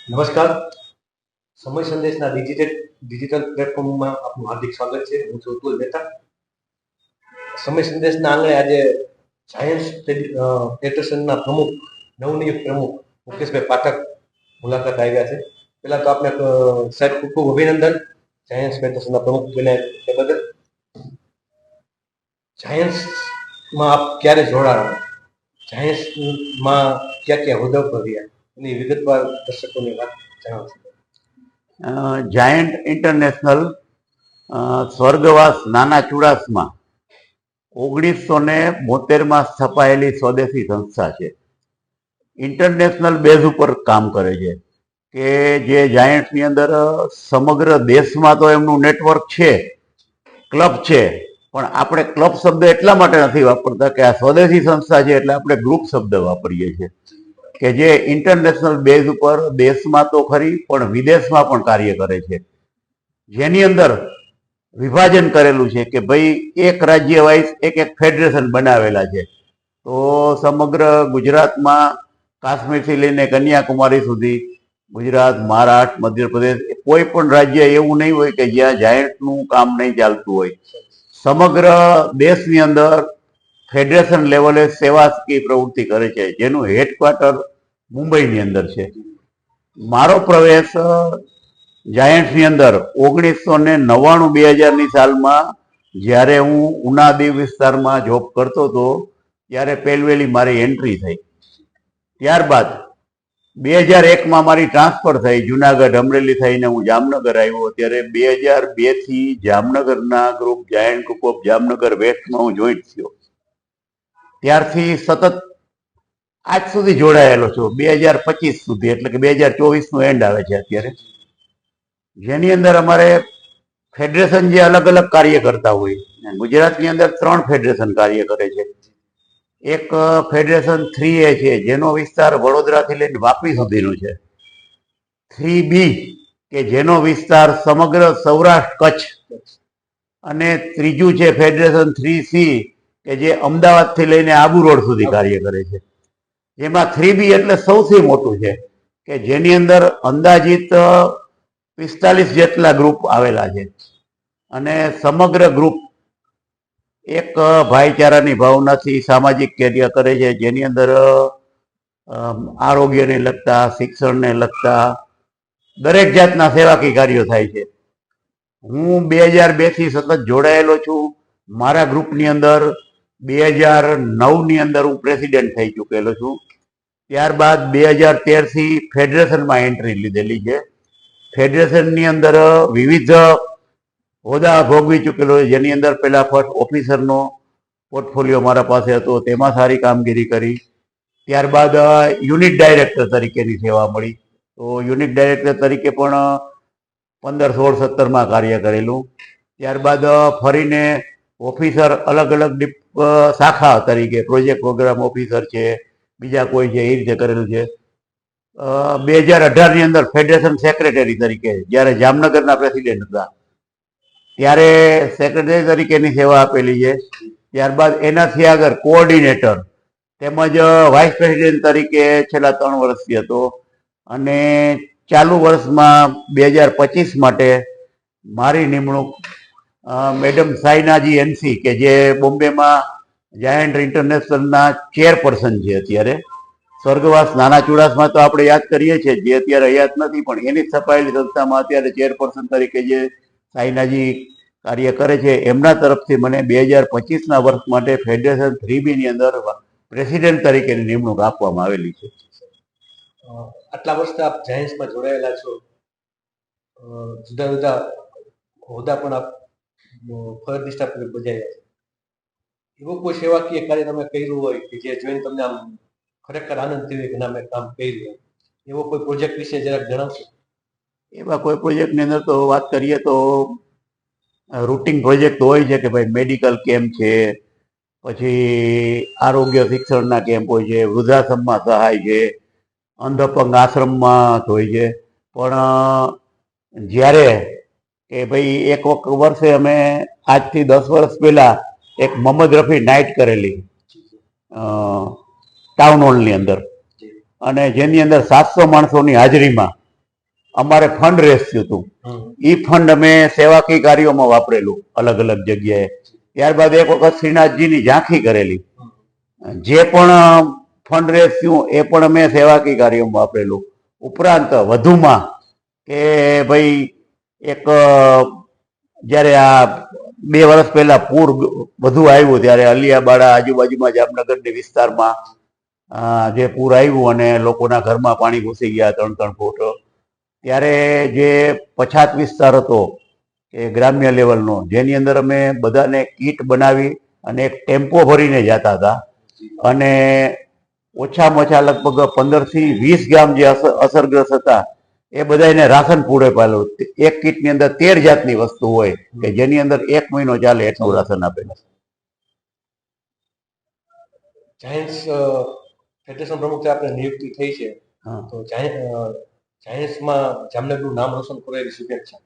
નમસ્કાર. સમય સંદેશના ડિજિટલ પ્લેટફોર્મમાં આપનું હાર્દિક સ્વાગત છે. હું છું અતુલ મહેતા. સમય સંદેશના આંગણે આજે સાયન્સ ફેડરેશનના પ્રમુખ, નવનિયુક્ત પ્રમુખ મુકેશભાઈ પાઠક મુલાકાત આવ્યા છે. પહેલા તો આપણે સાહેબ ખૂબ ખૂબ અભિનંદન સાયન્સ ફેડરેશનના પ્રમુખ બન્યા તે બદલ. સાયન્સમાં આપ ક્યારે જોડાયા, સાયન્સમાં ક્યાં ક્યાં હોદ્દા પર રહ્યા એની વિગતવાર દર્શકોને વાત જણાવશો. જાયન્ટ ઇન્ટરનેશનલ સ્વર્ગવાસ નાના ચુડાસમા 1972માં સ્થપાયેલી સ્વદેશી સંસ્થા છે. ઇન્ટરનેશનલ બેઝ ઉપર કામ કરે છે કે જે જાયન્ટ્સની અંદર સમગ્ર દેશમાં તો એમનું નેટવર્ક છે, ક્લબ છે, પણ આપણે ક્લબ શબ્દ એટલા માટે નથી વાપરતા કે આ સ્વદેશી સંસ્થા છે એટલે આપણે ગ્રુપ શબ્દ વાપરીએ છીએ કે જે ઇન્ટરનેશનલ બેઝ ઉપર દેશમાં તો ખરી પણ વિદેશમાં પણ કાર્ય કરે છે, જેની અંદર વિભાજન કરેલું છે કે ભાઈ એક રાજ્ય વાઇઝ એક ફેડરેશન બનાવેલા છે. તો સમગ્ર ગુજરાતમાં કાશ્મીરથી લઈને કન્યાકુમારી સુધી, ગુજરાત, મહારાષ્ટ્ર, મધ્યપ્રદેશ, કોઈ પણ રાજ્ય એવું નહીં હોય કે જ્યાં જાયન્ટનું કામ નહીં ચાલતું હોય. સમગ્ર દેશની અંદર ફેડરેશન લેવલે સેવાકીય પ્રવૃત્તિ કરે છે, જેનું હેડક્વાર્ટર મુંબઈની અંદર છે. મારો પ્રવેશ જાયન્ટ્સની અંદર 1999-2000ની સાલમાં જ્યારે હું ઉના દીવ વિસ્તારમાં જોબ કરતો હતો ત્યારે પહેલવેલી મારી એન્ટ્રી થઈ. ત્યારબાદ 2001માં મારી ટ્રાન્સફર થઈ, જુનાગઢ અમરેલી થઈને હું જામનગર આવ્યો. ત્યારે 2002થી જામનગરના group giant group of Jamnagar વેસ્ટમાં હું જોઈન્ટ થયો. ત્યારથી સતત આજ સુધી જોડાયેલો છું, 2025 સુધી, એટલે કે 2024નું એન્ડ આવે છે અત્યારે, જેની અંદર અમારે ફેડરેશન જે અલગ અલગ કાર્ય કરતા હોય. ગુજરાતની અંદર 3 ફેડરેશન કાર્ય કરે છે. એક ફેડરેશન 3A છે જેનો વિસ્તાર વડોદરાથી લઈને વાપી સુધીનો છે. 3B કે જેનો વિસ્તાર સમગ્ર સૌરાષ્ટ્ર કચ્છ, અને ત્રીજું છે ફેડરેશન 3C કે જે અમદાવાદથી લઈને આબુ રોડ સુધી કાર્ય કરે છે. જેમાં 3B એટલે સૌથી મોટું છે કે જેની અંદર અંદાજિત 45 જેટલા ગ્રુપ આવેલા છે. અને સમગ્ર ગ્રુપ એક ભાઈચારાની ભાવનાથી સામાજિક કાર્ય કરે છે, જેની અંદર આરોગ્યને લગતા, શિક્ષણને લગતા દરેક જાતના સેવાકીય કાર્યો થાય છે. હું 2002થી સતત જોડાયેલો છું. મારા ગ્રુપની અંદર 2009ની અંદર હું પ્રેસિડેન્ટ થઈ ચૂકેલો છું. ત્યારબાદ 2013થી ફેડરેશનમાં એન્ટ્રી લીધેલી છે. ફેડરેશનની અંદર વિવિધ હોદ્દા ભોગવી ચૂકેલો છે, જેની અંદર પહેલા ફર્સ્ટ ઓફિસરનો પોર્ટફોલિયો મારા પાસે હતો, તેમાં સારી કામગીરી કરી. ત્યારબાદ યુનિટ ડાયરેક્ટર તરીકેની સેવા મળી, તો યુનિટ ડાયરેક્ટર તરીકે પણ 15, 16, 17માં કાર્ય કરેલું. ત્યારબાદ ફરીને ઓફિસર અલગ અલગ શાખા તરીકે પ્રોજેક્ટ પ્રોગ્રામ ઓફિસર છે, બીજા કોઈ છે, એ રીતે કરેલું છે. 2018ની અંદર ફેડરેશન સેક્રેટરી તરીકે, જ્યારે જામનગરના પ્રેસિડેન્ટ હતા ત્યારે સેક્રેટરી તરીકેની સેવા આપેલી છે. ત્યારબાદ એનાથી આગળ કોઓર્ડિનેટર તેમજ વાઇસ પ્રેસિડેન્ટ તરીકે છેલ્લા 3 વર્ષથી હતો. અને ચાલુ વર્ષમાં 2025 માટે મારી નિમણૂક મેડમ સાઇનાજી NC કે જે બોમ્બેમાં જાયન્ટ ઇન્ટરનેશનલના ચેરપર્સન છે અત્યારે. સ્વર્ગવાસ નાના ચુડાસમાં તો આપણે યાદ કરીએ છીએ, જે અત્યારે યાદ નથી, પણ એની સ્થપાયેલી સંસ્થામાં અત્યારે ચેરપર્સન તરીકે જે સાઇનાજી કાર્ય કરે છે, એમના તરફથી મને 2025ના વર્ષ માટે ફેડરેશન 3Bની અંદર પ્રેસિડેન્ટ તરીકેની નિમણૂક આપવામાં આવેલી છે. આટલા વર્ષથી આપ જાયન્ટ્સમાં જોડાયેલા છો, જુદા જુદા હોદ્દા પણ આપ ફરજ નિષ્ઠાપૂર્વક બજાવ્યા છે. એવું કોઈ સેવાકીય કાર્ય તમે કર્યું હોય કે જે જોઈને તમને આમ ખરેખર આનંદ થયો કે ના મેં કામ કર્યું, એવો કોઈ પ્રોજેક્ટ વિશે જરાક જણાવશો? એવા કોઈ પ્રોજેક્ટની અંદર તો વાત કરીએ તો રૂટિન પ્રોજેક્ટ હોય છે કે ભાઈ મેડિકલ કેમ્પ છે, પછી આરોગ્ય શિક્ષણના કેમ્પ હોય છે, વૃદ્ધાશ્રમમાં સહાય છે, અંધપંગ આશ્રમમાં હોય છે. પણ જ્યારે કે ભાઈ એક વર્ષે અમે આજથી 10 વર્ષ પહેલા એક મોહમ્મદ રફી નાઇટ કરેલી ટાઉન હોલની અંદર, અને જેની અંદર 700 માણસોની હાજરીમાં અમારે ફંડ રેસ થયું હતું. ઈ ફંડ અમે સેવાકીય કાર્યોમાં વાપરેલું અલગ અલગ જગ્યાએ. ત્યારબાદ એક વખત શ્રીનાથજીની ઝાંખી કરેલી. જે પણ ફંડ રેસ થયું એ પણ અમે સેવાકીય કાર્યોમાં વાપરેલું. ઉપરાંત વધુમાં કે ભાઈ એક જ્યારે આ 2 વર્ષ પહેલા પૂર વધુ આવ્યું ત્યારે અલિયાબાડા આજુબાજુમાં જામનગરની વિસ્તારમાં જે પૂર આવ્યું અને લોકોના ઘરમાં પાણી ઘૂસી ગયા 3-3 ફૂટ, ત્યારે જે પછાત વિસ્તાર હતો એ ગ્રામ્ય લેવલનો, જેની અંદર અમે બધાને કીટ બનાવી અને એક ટેમ્પો ભરીને જતા હતા અને ઓછામાં ઓછા લગભગ 15 થી 20 ગામ જે અસરગ્રસ્ત હતા એ બધાને રાશન પૂરે પાડેલું. એક કીટની અંદર 13 જાતની વસ્તુ હોય કે જેની અંદર 1 મહિનો ચાલે એટલું રાશન આપે. જાયન્ટ્સ ફેડરેશન પ્રમુખ આપણે નિયુક્તિ થઈ છે, તો જાયન્ટ્સમાં જામનગરનું નામ રોશન કરે એવી શુભેચ્છા.